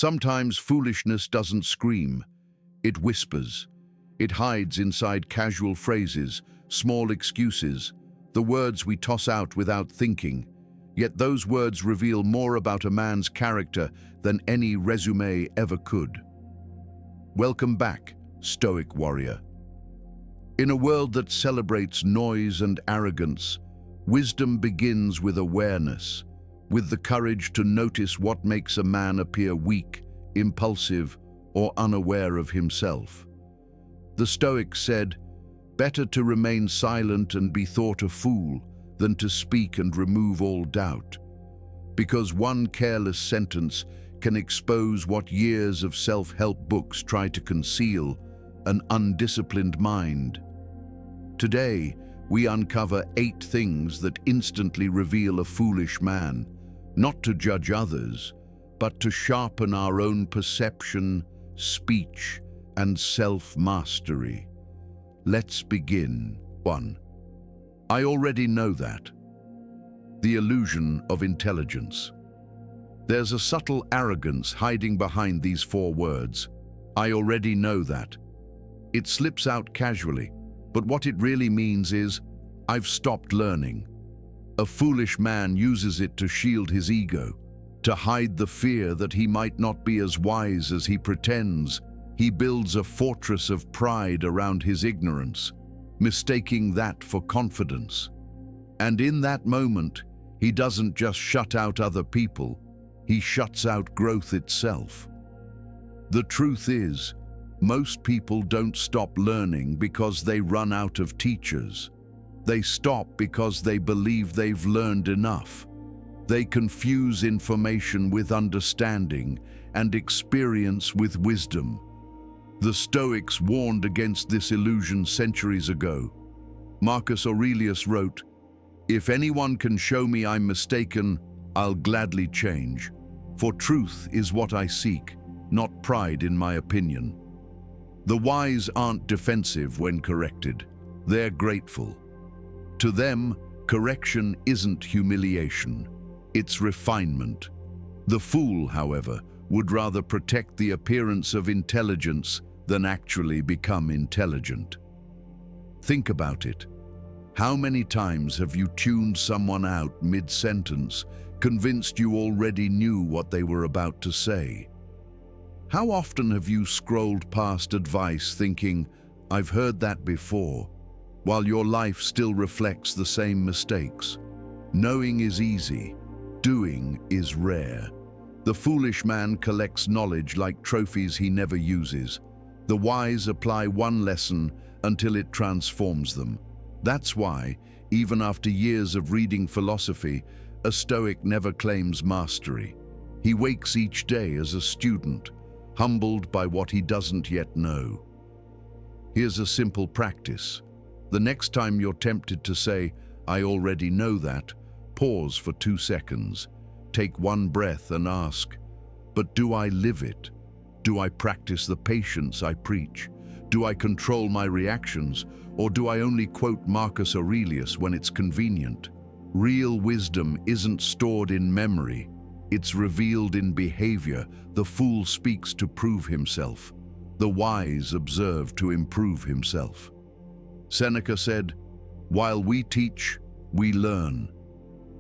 Sometimes foolishness doesn't scream, it whispers. It hides inside casual phrases, small excuses, the words we toss out without thinking. Yet those words reveal more about a man's character than any resume ever could. Welcome back, Stoic warrior. In a world that celebrates noise and arrogance, wisdom begins with awareness, with the courage to notice what makes a man appear weak, impulsive, or unaware of himself. The Stoics said, "Better to remain silent and be thought a fool than to speak and remove all doubt," because one careless sentence can expose what years of self-help books try to conceal: an undisciplined mind. Today, we uncover 8 things that instantly reveal a foolish man, not to judge others, but to sharpen our own perception, speech, and self-mastery. Let's begin. 1. I already know that. The illusion of intelligence. There's a subtle arrogance hiding behind these 4 words. I already know that. It slips out casually, but what it really means is, I've stopped learning. A foolish man uses it to shield his ego, to hide the fear that he might not be as wise as he pretends. He builds a fortress of pride around his ignorance, mistaking that for confidence. And in that moment, he doesn't just shut out other people, he shuts out growth itself. The truth is, most people don't stop learning because they run out of teachers. They stop because they believe they've learned enough. They confuse information with understanding and experience with wisdom. The Stoics warned against this illusion centuries ago. Marcus Aurelius wrote, "If anyone can show me I'm mistaken, I'll gladly change. For truth is what I seek, not pride in my opinion." The wise aren't defensive when corrected. They're grateful. To them, correction isn't humiliation. It's refinement. The fool, however, would rather protect the appearance of intelligence than actually become intelligent. Think about it. How many times have you tuned someone out mid-sentence, convinced you already knew what they were about to say? How often have you scrolled past advice thinking, "I've heard that before," while your life still reflects the same mistakes? Knowing is easy. Doing is rare. The foolish man collects knowledge like trophies he never uses. The wise apply one lesson until it transforms them. That's why, even after years of reading philosophy, a Stoic never claims mastery. He wakes each day as a student, humbled by what he doesn't yet know. Here's a simple practice. The next time you're tempted to say, "I already know that," pause for 2 seconds. Take one breath and ask, "But do I live it? Do I practice the patience I preach? Do I control my reactions? Or do I only quote Marcus Aurelius when it's convenient?" Real wisdom isn't stored in memory. It's revealed in behavior. The fool speaks to prove himself. The wise observe to improve himself. Seneca said, "While we teach, we learn."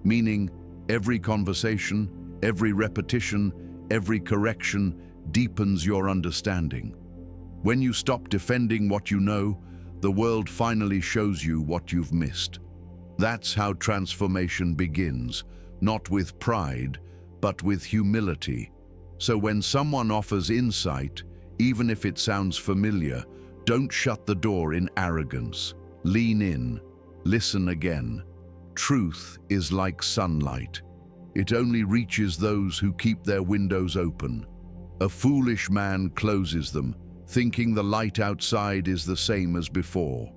Meaning, every conversation, every repetition, every correction deepens your understanding. When you stop defending what you know, the world finally shows you what you've missed. That's how transformation begins, not with pride, but with humility. So when someone offers insight, even if it sounds familiar, don't shut the door in arrogance. Lean in, listen again. Truth is like sunlight. It only reaches those who keep their windows open. A foolish man closes them, thinking the light outside is the same as before.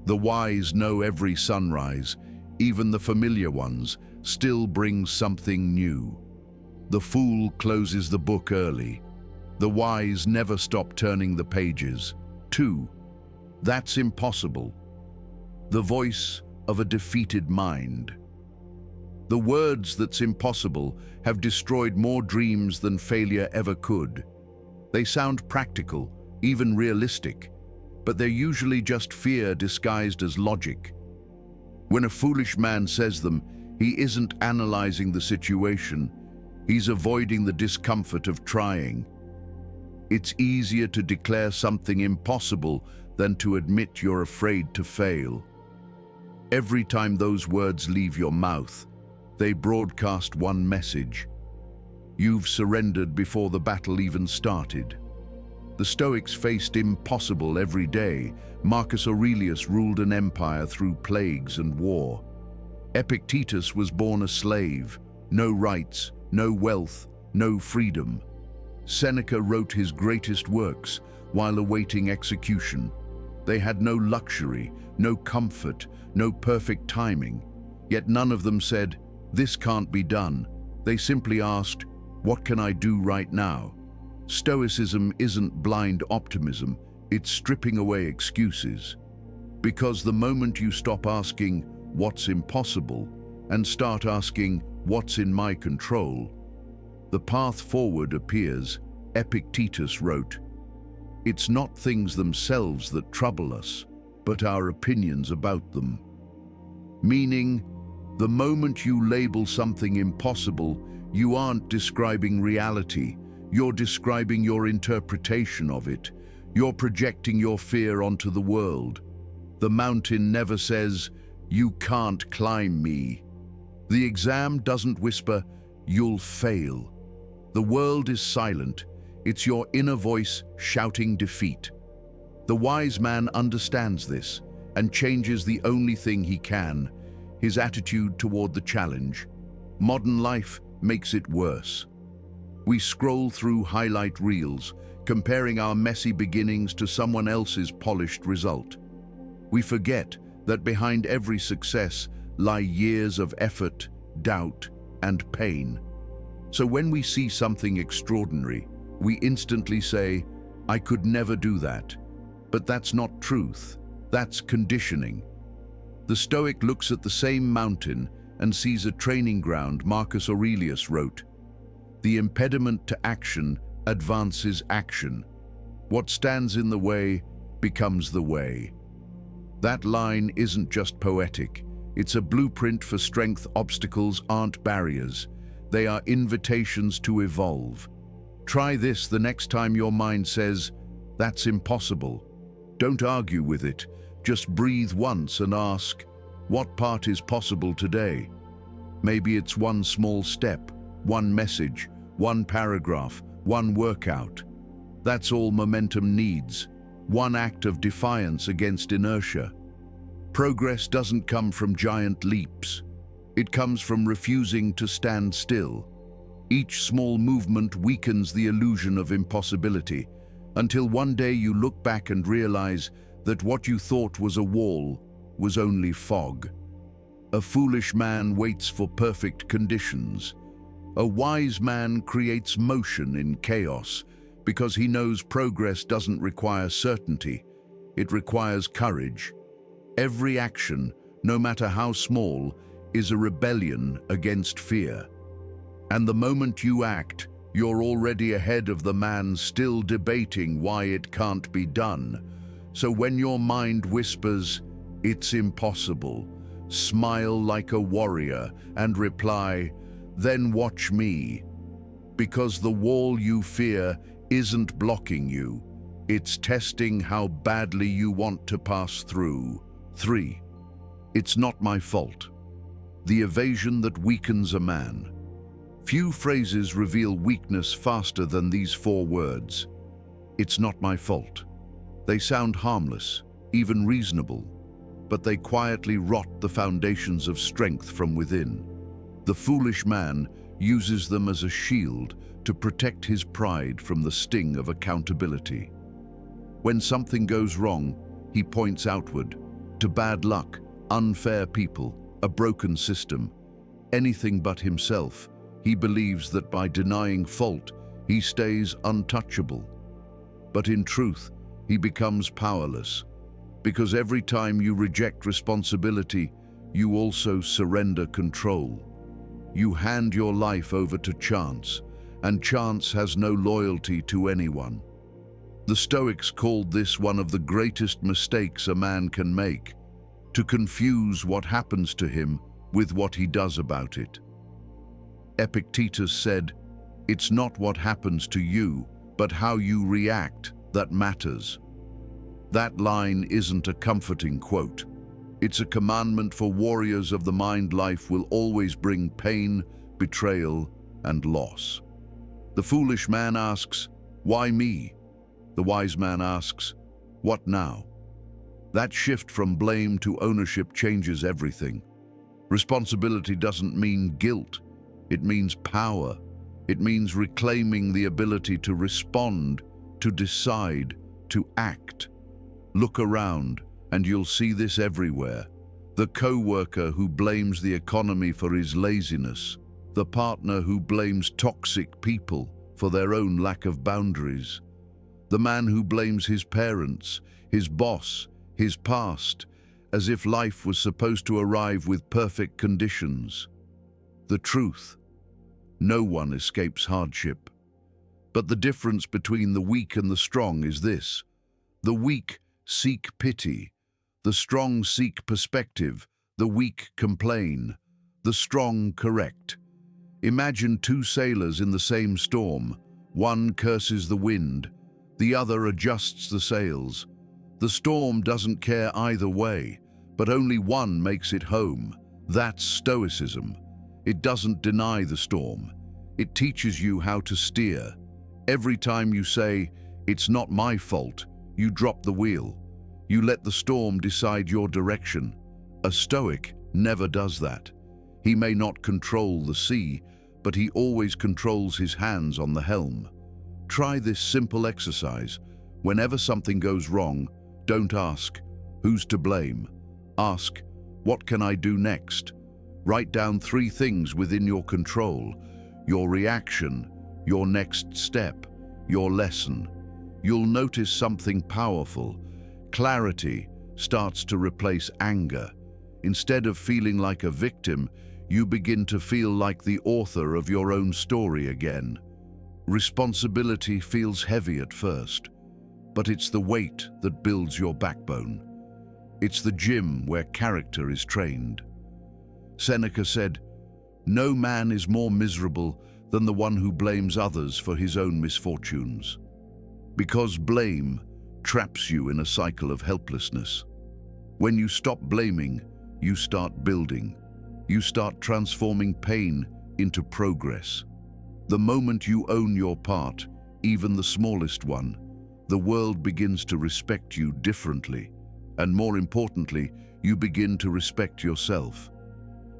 The wise know every sunrise, even the familiar ones, still brings something new. The fool closes the book early. The wise never stop turning the pages. 2. That's impossible. The voice of a defeated mind. The words "that's impossible" have destroyed more dreams than failure ever could. They sound practical, even realistic, but they're usually just fear disguised as logic. When a foolish man says them, he isn't analyzing the situation, he's avoiding the discomfort of trying. It's easier to declare something impossible than to admit you're afraid to fail. Every time those words leave your mouth, they broadcast one message. You've surrendered before the battle even started. The Stoics faced impossible every day. Marcus Aurelius ruled an empire through plagues and war. Epictetus was born a slave, no rights, no wealth, no freedom. Seneca wrote his greatest works while awaiting execution. They had no luxury, no comfort, no perfect timing. Yet none of them said, "This can't be done." They simply asked, "What can I do right now?" Stoicism isn't blind optimism, it's stripping away excuses. Because the moment you stop asking, "What's impossible?" and start asking, "What's in my control?" the path forward appears. Epictetus wrote, "It's not things themselves that trouble us, but our opinions about them." Meaning, the moment you label something impossible, you aren't describing reality, you're describing your interpretation of it. You're projecting your fear onto the world. The mountain never says, "You can't climb me." The exam doesn't whisper, "You'll fail." The world is silent. It's your inner voice shouting defeat. The wise man understands this and changes the only thing he can, his attitude toward the challenge. Modern life makes it worse. We scroll through highlight reels, comparing our messy beginnings to someone else's polished result. We forget that behind every success lie years of effort, doubt, and pain. So when we see something extraordinary, we instantly say, "I could never do that." But that's not truth, that's conditioning. The Stoic looks at the same mountain and sees a training ground. Marcus Aurelius wrote, "The impediment to action advances action. What stands in the way becomes the way." That line isn't just poetic, it's a blueprint for strength. Obstacles aren't barriers, they are invitations to evolve. Try this the next time your mind says, "That's impossible." Don't argue with it, just breathe once and ask, what part is possible today? Maybe it's one small step, one message, one paragraph, one workout. That's all momentum needs, one act of defiance against inertia. Progress doesn't come from giant leaps. It comes from refusing to stand still. Each small movement weakens the illusion of impossibility, until one day you look back and realize that what you thought was a wall was only fog. A foolish man waits for perfect conditions. A wise man creates motion in chaos because he knows progress doesn't require certainty, it requires courage. Every action, no matter how small, is a rebellion against fear. And the moment you act, you're already ahead of the man still debating why it can't be done. So when your mind whispers, "It's impossible," smile like a warrior and reply, "Then watch me." Because the wall you fear isn't blocking you, it's testing how badly you want to pass through. 3. It's not my fault. The evasion that weakens a man. Few phrases reveal weakness faster than these 4 words. It's not my fault. They sound harmless, even reasonable, but they quietly rot the foundations of strength from within. The foolish man uses them as a shield to protect his pride from the sting of accountability. When something goes wrong, he points outward, to bad luck, unfair people, a broken system, anything but himself. He believes that by denying fault, he stays untouchable. But in truth, he becomes powerless, because every time you reject responsibility, you also surrender control. You hand your life over to chance, and chance has no loyalty to anyone. The Stoics called this one of the greatest mistakes a man can make, to confuse what happens to him with what he does about it. Epictetus said, "It's not what happens to you, but how you react that matters." That line isn't a comforting quote. It's a commandment for warriors of the mind. Life will always bring pain, betrayal, and loss. The foolish man asks, "Why me?" The wise man asks, "What now?" That shift from blame to ownership changes everything. Responsibility doesn't mean guilt. It means power. It means reclaiming the ability to respond, to decide, to act. Look around, and you'll see this everywhere. The co-worker who blames the economy for his laziness. The partner who blames toxic people for their own lack of boundaries. The man who blames his parents, his boss, his past, as if life was supposed to arrive with perfect conditions. The truth: no one escapes hardship. But the difference between the weak and the strong is this: the weak seek pity, the strong seek perspective, the weak complain, the strong correct. Imagine two sailors in the same storm. One curses the wind, the other adjusts the sails. The storm doesn't care either way, but only one makes it home. That's Stoicism. It doesn't deny the storm. It teaches you how to steer. Every time you say, "It's not my fault," you drop the wheel. You let the storm decide your direction. A Stoic never does that. He may not control the sea, but he always controls his hands on the helm. Try this simple exercise. Whenever something goes wrong, don't ask, "Who's to blame?" Ask, "What can I do next?" Write down 3 things within your control: your reaction, your next step, your lesson. You'll notice something powerful. Clarity starts to replace anger. Instead of feeling like a victim, you begin to feel like the author of your own story again. Responsibility feels heavy at first, but it's the weight that builds your backbone. It's the gym where character is trained. Seneca said, "No man is more miserable than the one who blames others for his own misfortunes." Because blame traps you in a cycle of helplessness. When you stop blaming, you start building. You start transforming pain into progress. The moment you own your part, even the smallest one, the world begins to respect you differently. And more importantly, you begin to respect yourself.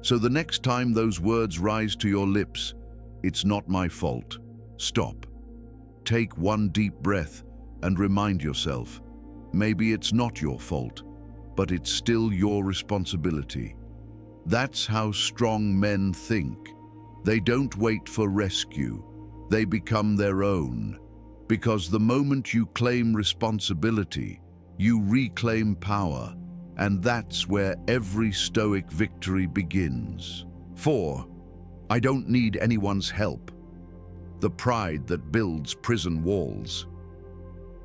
So the next time those words rise to your lips, "It's not my fault," stop. Take one deep breath and remind yourself, maybe it's not your fault, but it's still your responsibility. That's how strong men think. They don't wait for rescue. They become their own. Because the moment you claim responsibility, you reclaim power, and that's where every Stoic victory begins. 4. I don't need anyone's help. The pride that builds prison walls.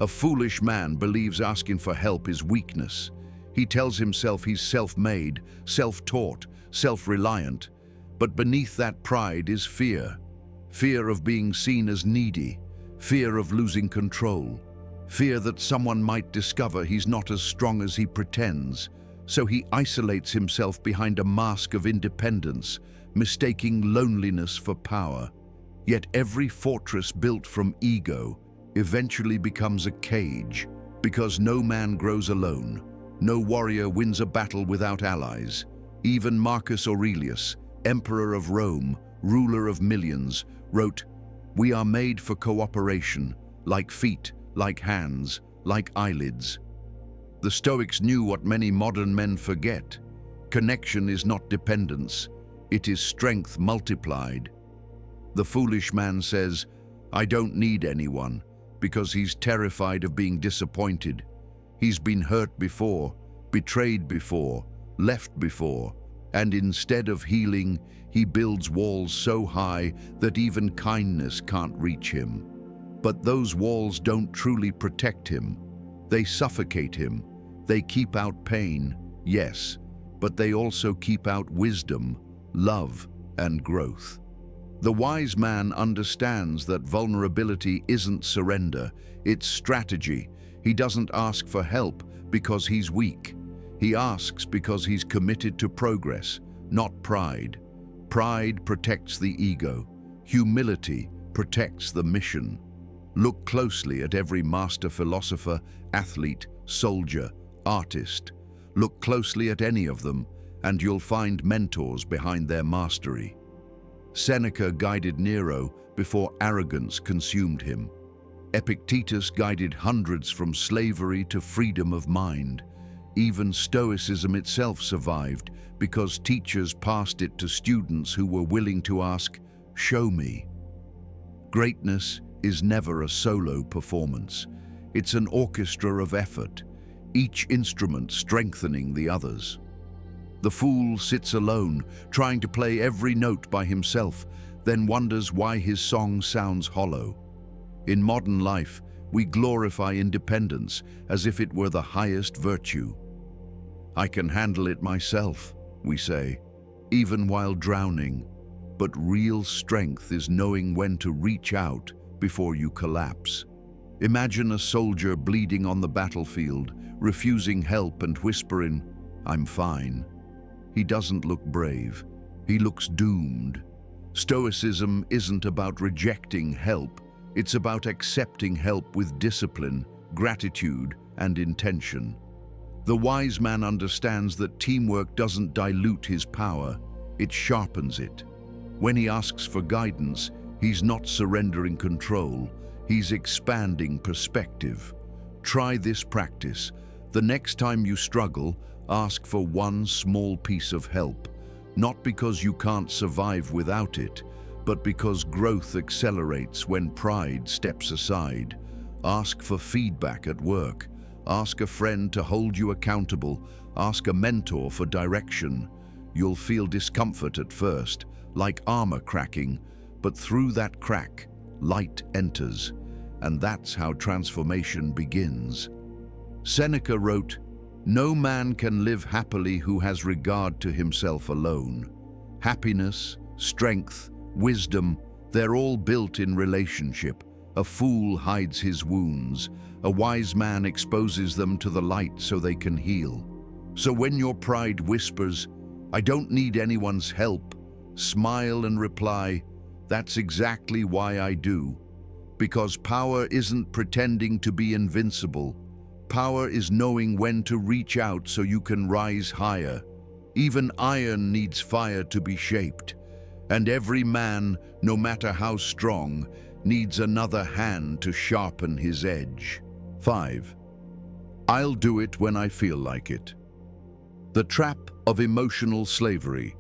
A foolish man believes asking for help is weakness. He tells himself he's self-made, self-taught, self-reliant. But beneath that pride is fear. Fear of being seen as needy. Fear of losing control. Fear that someone might discover he's not as strong as he pretends. So he isolates himself behind a mask of independence, mistaking loneliness for power. Yet every fortress built from ego eventually becomes a cage, because no man grows alone. No warrior wins a battle without allies. Even Marcus Aurelius, Emperor of Rome, ruler of millions, wrote, "We are made for cooperation, like feet, like hands, like eyelids." The Stoics knew what many modern men forget. Connection is not dependence, it is strength multiplied. The foolish man says, "I don't need anyone," because he's terrified of being disappointed. He's been hurt before, betrayed before, left before, and instead of healing, he builds walls so high that even kindness can't reach him. But those walls don't truly protect him. They suffocate him. They keep out pain, yes, but they also keep out wisdom, love, and growth. The wise man understands that vulnerability isn't surrender, it's strategy. He doesn't ask for help because he's weak. He asks because he's committed to progress, not pride. Pride protects the ego. Humility protects the mission. Look closely at every master philosopher, athlete, soldier, artist. Look closely at any of them, and you'll find mentors behind their mastery. Seneca guided Nero before arrogance consumed him. Epictetus guided hundreds from slavery to freedom of mind. Even Stoicism itself survived because teachers passed it to students who were willing to ask, "Show me." Greatness is never a solo performance. It's an orchestra of effort, each instrument strengthening the others. The fool sits alone, trying to play every note by himself, then wonders why his song sounds hollow. In modern life, we glorify independence as if it were the highest virtue. "I can handle it myself," we say, even while drowning. But real strength is knowing when to reach out before you collapse. Imagine a soldier bleeding on the battlefield, refusing help and whispering, "I'm fine." He doesn't look brave. He looks doomed. Stoicism isn't about rejecting help. It's about accepting help with discipline, gratitude, and intention. The wise man understands that teamwork doesn't dilute his power, it sharpens it. When he asks for guidance, he's not surrendering control, he's expanding perspective. Try this practice. The next time you struggle, ask for one small piece of help, not because you can't survive without it, but because growth accelerates when pride steps aside. Ask for feedback at work. Ask a friend to hold you accountable. Ask a mentor for direction. You'll feel discomfort at first, like armor cracking, but through that crack, light enters, and that's how transformation begins. Seneca wrote, "No man can live happily who has regard to himself alone. Happiness, strength, wisdom, they're all built in relationship. A fool hides his wounds. A wise man exposes them to the light so they can heal. So when your pride whispers, 'I don't need anyone's help,' smile and reply, 'That's exactly why I do.' Because power isn't pretending to be invincible. Power is knowing when to reach out so you can rise higher. Even iron needs fire to be shaped. And every man, no matter how strong, needs another hand to sharpen his edge." 5. I'll do it when I feel like it. The trap of emotional slavery.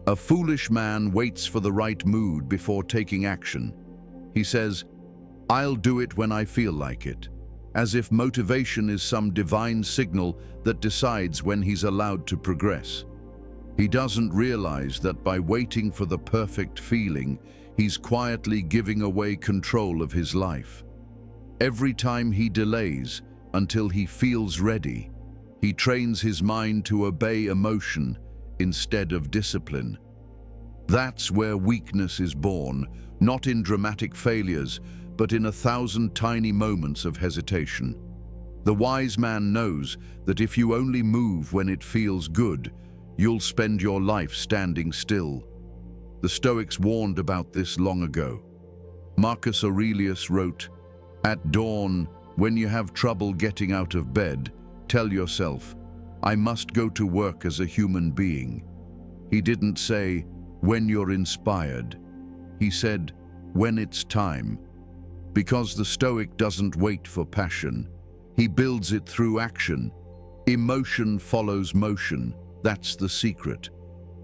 A foolish man waits for the right mood before taking action. He says, "I'll do it when I feel like it," as if motivation is some divine signal that decides when he's allowed to progress. He doesn't realize that by waiting for the perfect feeling, he's quietly giving away control of his life. Every time he delays until he feels ready, he trains his mind to obey emotion instead of discipline. That's where weakness is born, not in dramatic failures, but in 1,000 tiny moments of hesitation. The wise man knows that if you only move when it feels good, you'll spend your life standing still. The Stoics warned about this long ago. Marcus Aurelius wrote, "At dawn, when you have trouble getting out of bed, tell yourself, 'I must go to work as a human being.'" He didn't say, "when you're inspired." He said, "when it's time." Because the Stoic doesn't wait for passion. He builds it through action. Emotion follows motion. That's the secret.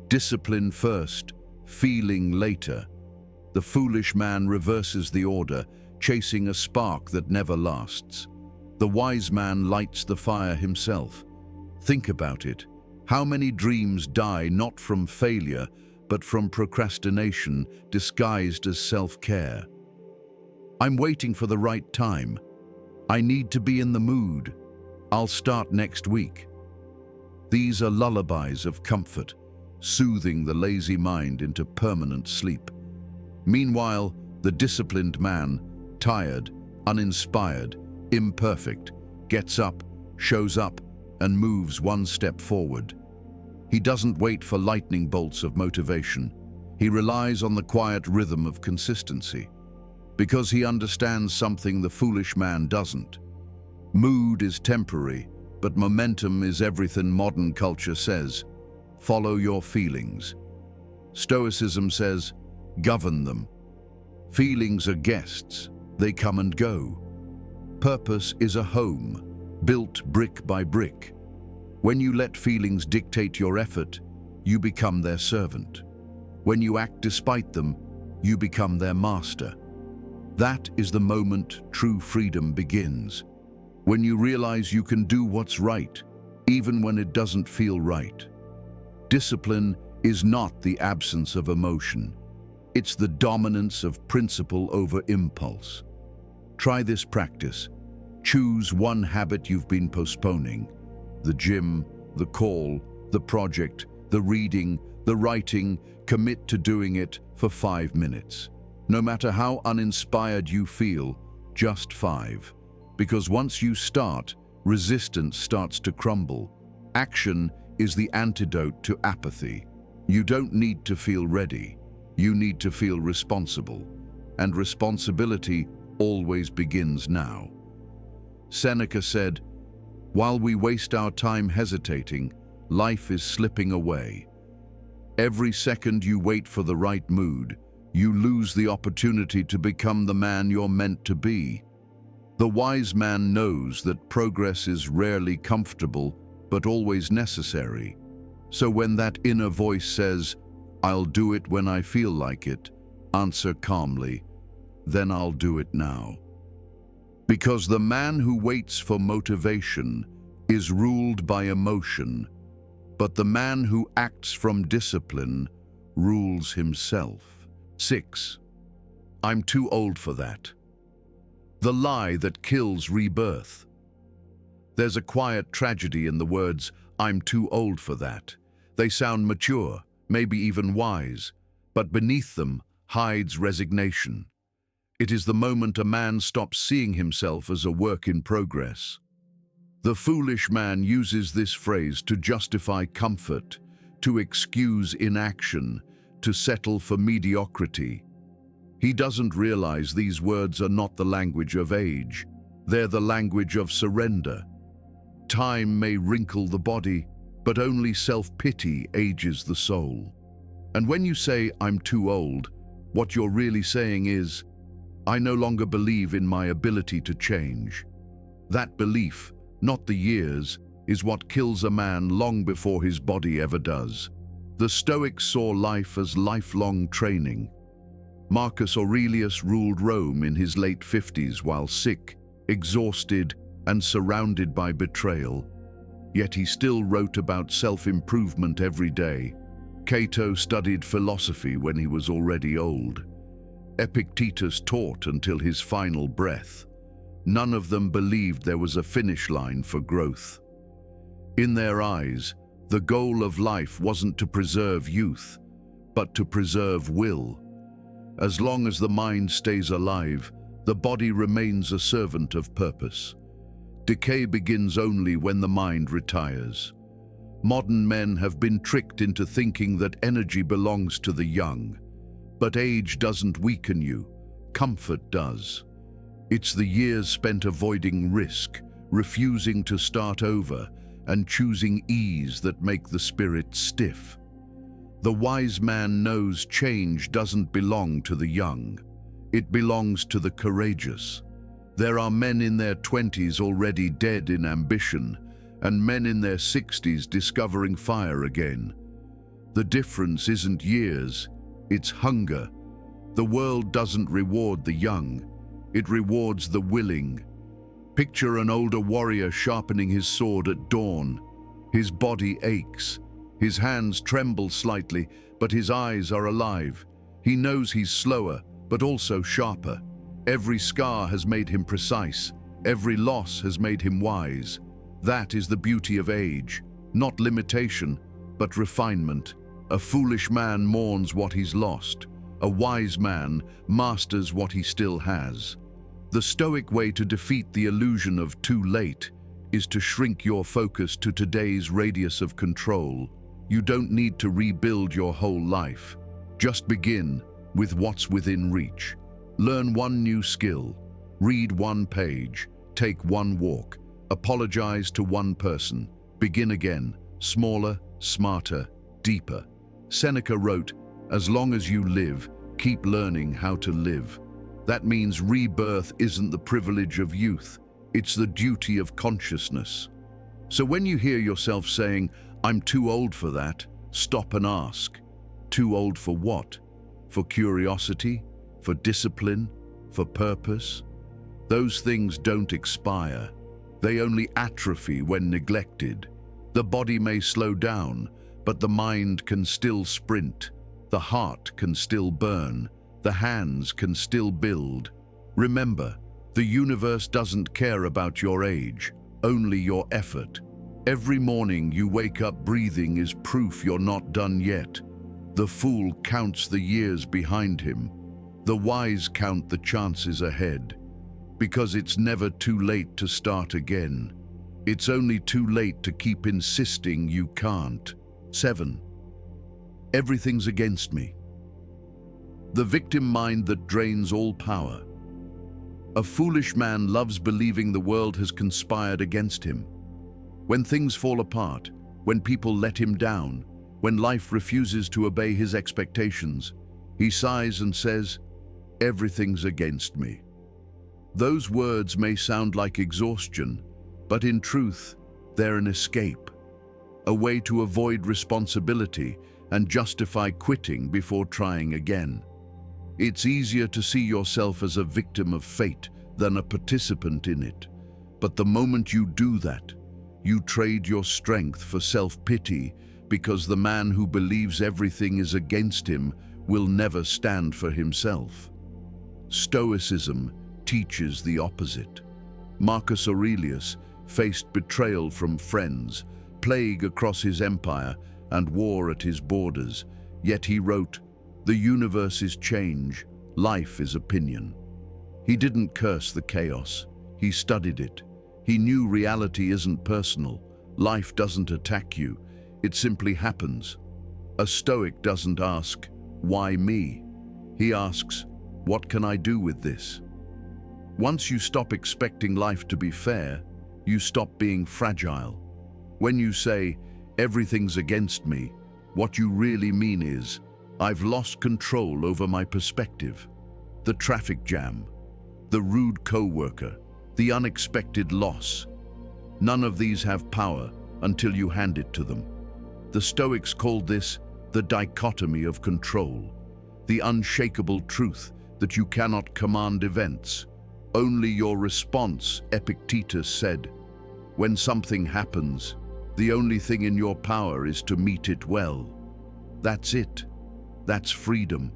Discipline first, feeling later. The foolish man reverses the order, chasing a spark that never lasts. The wise man lights the fire himself. Think about it. How many dreams die not from failure, but from procrastination disguised as self-care? I'm waiting for the right time. I need to be in the mood. I'll start next week. These are lullabies of comfort, soothing the lazy mind into permanent sleep. Meanwhile, the disciplined man, tired, uninspired, imperfect, gets up, shows up, and moves one step forward. He doesn't wait for lightning bolts of motivation. He relies on the quiet rhythm of consistency, because he understands something the foolish man doesn't. Mood is temporary, but momentum is everything. Modern culture says, follow your feelings. Stoicism says, govern them. Feelings are guests, they come and go. Purpose is a home, built brick by brick. When you let feelings dictate your effort, you become their servant. When you act despite them, you become their master. That is the moment true freedom begins. When you realize you can do what's right, even when it doesn't feel right. Discipline is not the absence of emotion. It's the dominance of principle over impulse. Try this practice. Choose one habit you've been postponing. The gym, the call, the project, the reading, the writing. Commit to doing it for 5 minutes. No matter how uninspired you feel, just 5. Because once you start, resistance starts to crumble. Action is the antidote to apathy. You don't need to feel ready. You need to feel responsible. And responsibility always begins now. Seneca said, "While we waste our time hesitating, life is slipping away. Every second you wait for the right mood, you lose the opportunity to become the man you're meant to be." The wise man knows that progress is rarely comfortable, but always necessary. So when that inner voice says, "I'll do it when I feel like it," answer calmly, "Then I'll do it now." Because the man who waits for motivation is ruled by emotion, but the man who acts from discipline rules himself. 6. I'm too old for that. The lie that kills rebirth. There's a quiet tragedy in the words, "I'm too old for that." They sound mature, maybe even wise, but beneath them hides resignation. It is the moment a man stops seeing himself as a work in progress. The foolish man uses this phrase to justify comfort, to excuse inaction, to settle for mediocrity. He doesn't realize these words are not the language of age. They're the language of surrender. Time may wrinkle the body, but only self-pity ages the soul. And when you say, "I'm too old," what you're really saying is, "I no longer believe in my ability to change." That belief, not the years, is what kills a man long before his body ever does. The Stoics saw life as lifelong training. Marcus Aurelius ruled Rome in his late 50s while sick, exhausted, and surrounded by betrayal. Yet he still wrote about self-improvement every day. Cato studied philosophy when he was already old. Epictetus taught until his final breath. None of them believed there was a finish line for growth. In their eyes, the goal of life wasn't to preserve youth, but to preserve will. As long as the mind stays alive, the body remains a servant of purpose. Decay begins only when the mind retires. Modern men have been tricked into thinking that energy belongs to the young. But age doesn't weaken you, comfort does. It's the years spent avoiding risk, refusing to start over, and choosing ease that make the spirit stiff. The wise man knows change doesn't belong to the young. It belongs to the courageous. There are men in their 20s already dead in ambition, and men in their 60s discovering fire again. The difference isn't years, it's hunger. The world doesn't reward the young, it rewards the willing. Picture an older warrior sharpening his sword at dawn. His body aches. His hands tremble slightly, but his eyes are alive. He knows he's slower, but also sharper. Every scar has made him precise. Every loss has made him wise. That is the beauty of age, not limitation, but refinement. A foolish man mourns what he's lost. A wise man masters what he still has. The Stoic way to defeat the illusion of too late is to shrink your focus to today's radius of control. You don't need to rebuild your whole life. Just begin with what's within reach. Learn one new skill, read one page, take one walk, apologize to one person, begin again, smaller, smarter, deeper. Seneca wrote, "As long as you live, keep learning how to live." That means rebirth isn't the privilege of youth, it's the duty of consciousness. So when you hear yourself saying, "I'm too old for that," stop and ask, too old for what? For curiosity? For discipline? For purpose? Those things don't expire. They only atrophy when neglected. The body may slow down, but the mind can still sprint. The heart can still burn. The hands can still build. Remember, the universe doesn't care about your age, only your effort. Every morning you wake up breathing is proof you're not done yet. The fool counts the years behind him. The wise count the chances ahead. Because it's never too late to start again. It's only too late to keep insisting you can't. 7. Everything's against me. The victim mind that drains all power. A foolish man loves believing the world has conspired against him. When things fall apart, when people let him down, when life refuses to obey his expectations, he sighs and says, "Everything's against me." Those words may sound like exhaustion, but in truth, they're an escape, a way to avoid responsibility and justify quitting before trying again. It's easier to see yourself as a victim of fate than a participant in it. But the moment you do that, you trade your strength for self-pity, because the man who believes everything is against him will never stand for himself. Stoicism teaches the opposite. Marcus Aurelius faced betrayal from friends, plague across his empire, and war at his borders, yet he wrote, "The universe is change, life is opinion." He didn't curse the chaos, he studied it. He knew reality isn't personal, life doesn't attack you, it simply happens. A Stoic doesn't ask, "Why me?" He asks, "What can I do with this?" Once you stop expecting life to be fair, you stop being fragile. When you say, "Everything's against me," what you really mean is, "I've lost control over my perspective." The traffic jam, the rude co-worker, the unexpected loss. None of these have power until you hand it to them. The Stoics called this the dichotomy of control, the unshakable truth that you cannot command events. Only your response, Epictetus said. When something happens, the only thing in your power is to meet it well. That's it. That's freedom.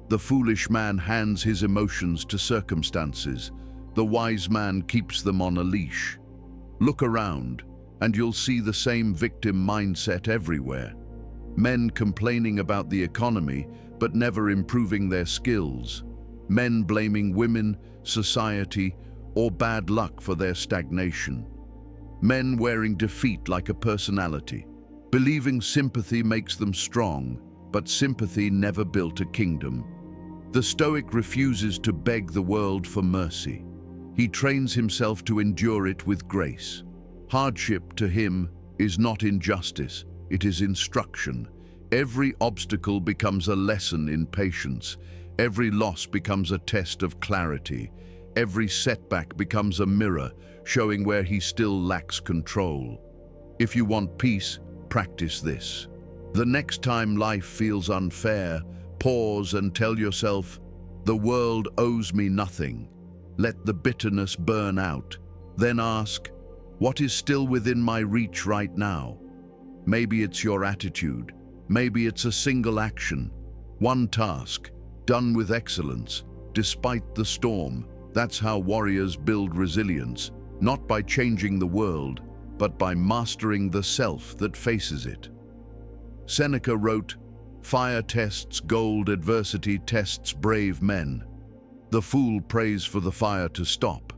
The foolish man hands his emotions to circumstances. The wise man keeps them on a leash. Look around, and you'll see the same victim mindset everywhere. Men complaining about the economy, but never improving their skills. Men blaming women, society, or bad luck for their stagnation. Men wearing defeat like a personality. Believing sympathy makes them strong, but sympathy never built a kingdom. The Stoic refuses to beg the world for mercy. He trains himself to endure it with grace. Hardship to him is not injustice, it is instruction. Every obstacle becomes a lesson in patience. Every loss becomes a test of clarity. Every setback becomes a mirror, showing where he still lacks control. If you want peace, practice this. The next time life feels unfair, pause and tell yourself, "The world owes me nothing." Let the bitterness burn out. Then ask, "What is still within my reach right now?" Maybe it's your attitude. Maybe it's a single action, one task, done with excellence, despite the storm. That's how warriors build resilience, not by changing the world, but by mastering the self that faces it. Seneca wrote, "Fire tests gold, adversity tests brave men. The fool prays for the fire to stop.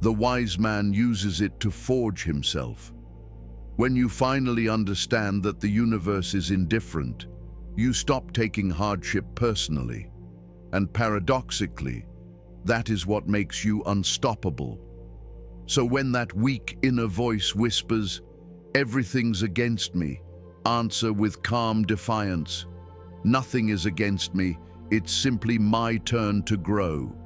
The wise man uses it to forge himself." When you finally understand that the universe is indifferent, you stop taking hardship personally. And paradoxically, that is what makes you unstoppable. So when that weak inner voice whispers, "Everything's against me," answer with calm defiance, "Nothing is against me, it's simply my turn to grow."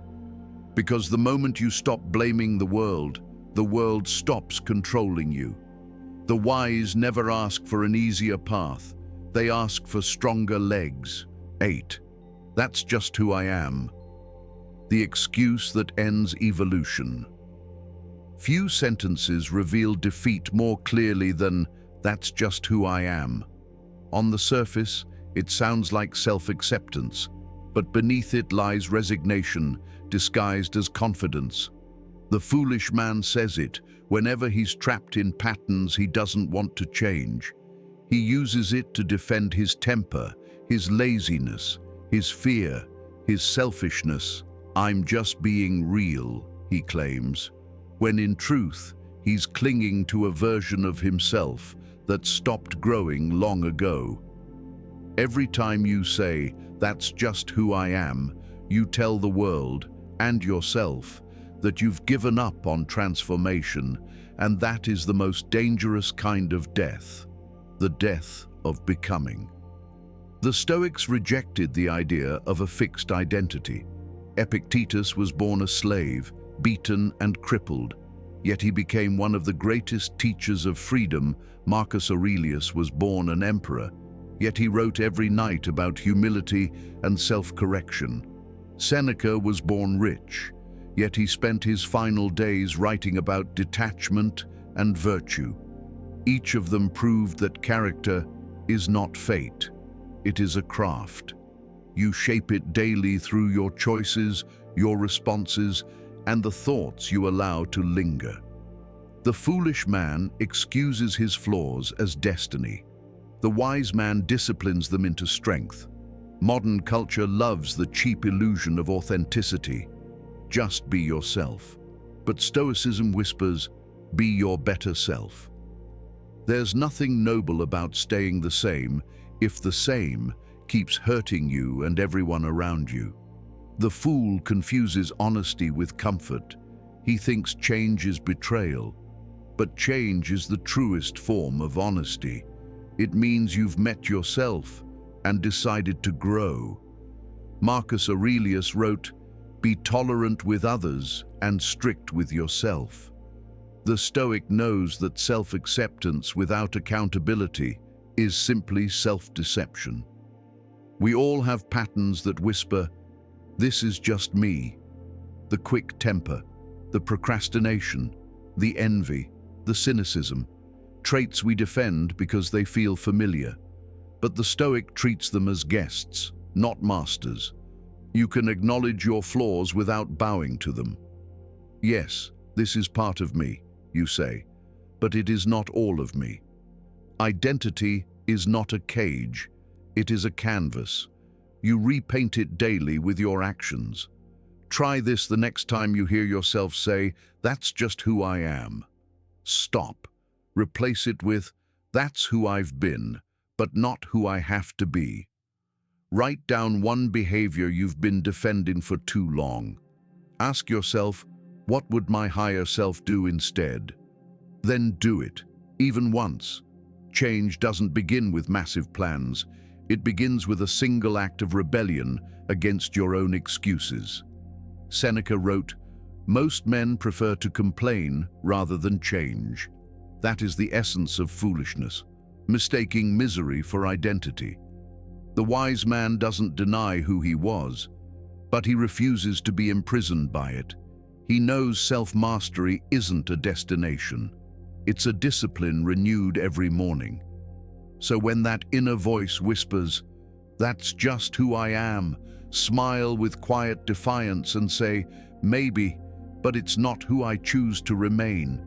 Because the moment you stop blaming the world stops controlling you. The wise never ask for an easier path, they ask for stronger legs. 8. That's just who I am. The excuse that ends evolution. Few sentences reveal defeat more clearly than "that's just who I am." On the surface, it sounds like self-acceptance, but beneath it lies resignation, disguised as confidence. The foolish man says it whenever he's trapped in patterns he doesn't want to change. He uses it to defend his temper, his laziness, his fear, his selfishness. "I'm just being real," he claims, when in truth, he's clinging to a version of himself that stopped growing long ago. Every time you say, "That's just who I am," you tell the world, and yourself, that you've given up on transformation, and that is the most dangerous kind of death, the death of becoming. The Stoics rejected the idea of a fixed identity. Epictetus was born a slave, beaten and crippled, yet he became one of the greatest teachers of freedom. Marcus Aurelius was born an emperor, yet he wrote every night about humility and self-correction. Seneca was born rich, yet he spent his final days writing about detachment and virtue. Each of them proved that character is not fate, it is a craft. You shape it daily through your choices, your responses, and the thoughts you allow to linger. The foolish man excuses his flaws as destiny. The wise man disciplines them into strength. Modern culture loves the cheap illusion of authenticity. Just be yourself. But Stoicism whispers, be your better self. There's nothing noble about staying the same if the same keeps hurting you and everyone around you. The fool confuses honesty with comfort. He thinks change is betrayal. But change is the truest form of honesty. It means you've met yourself and decided to grow. Marcus Aurelius wrote, "Be tolerant with others and strict with yourself." The Stoic knows that self-acceptance without accountability is simply self-deception. We all have patterns that whisper, "This is just me." The quick temper, the procrastination, the envy, the cynicism, traits we defend because they feel familiar. But the Stoic treats them as guests, not masters. You can acknowledge your flaws without bowing to them. "Yes, this is part of me," you say, "but it is not all of me." Identity is not a cage, it is a canvas. You repaint it daily with your actions. Try this the next time you hear yourself say, "That's just who I am." Stop. Replace it with, "That's who I've been, but not who I have to be." Write down one behavior you've been defending for too long. Ask yourself, what would my higher self do instead? Then do it, even once. Change doesn't begin with massive plans. It begins with a single act of rebellion against your own excuses. Seneca wrote, "Most men prefer to complain rather than change." That is the essence of foolishness, mistaking misery for identity. The wise man doesn't deny who he was, but he refuses to be imprisoned by it. He knows self-mastery isn't a destination. It's a discipline renewed every morning. So when that inner voice whispers, "That's just who I am," smile with quiet defiance and say, "Maybe, but it's not who I choose to remain."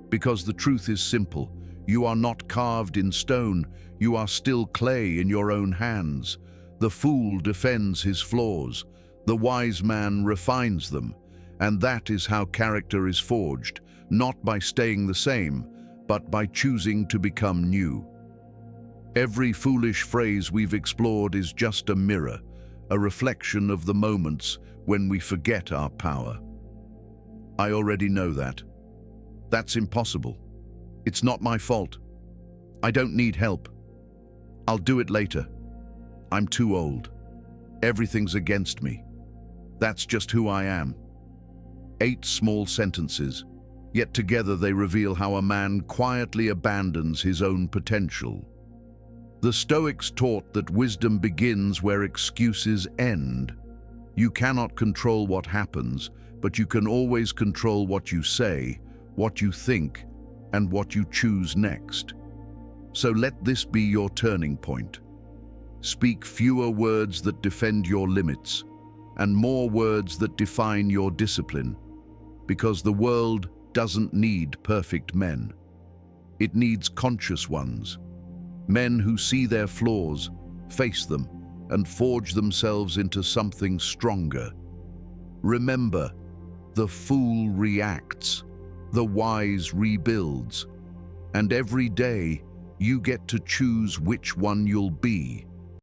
Because the truth is simple. You are not carved in stone. You are still clay in your own hands. The fool defends his flaws. The wise man refines them. And that is how character is forged, not by staying the same, but by choosing to become new. Every foolish phrase we've explored is just a mirror, a reflection of the moments when we forget our power. I already know that. That's impossible. It's not my fault. I don't need help. I'll do it later. I'm too old. Everything's against me. That's just who I am. 8 small sentences, yet together they reveal how a man quietly abandons his own potential. The Stoics taught that wisdom begins where excuses end. You cannot control what happens, but you can always control what you say, what you think, and what you choose next. So let this be your turning point. Speak fewer words that defend your limits, and more words that define your discipline, because the world doesn't need perfect men. It needs conscious ones, men who see their flaws, face them, and forge themselves into something stronger. Remember, the fool reacts, the wise rebuilds, and every day you get to choose which one you'll be.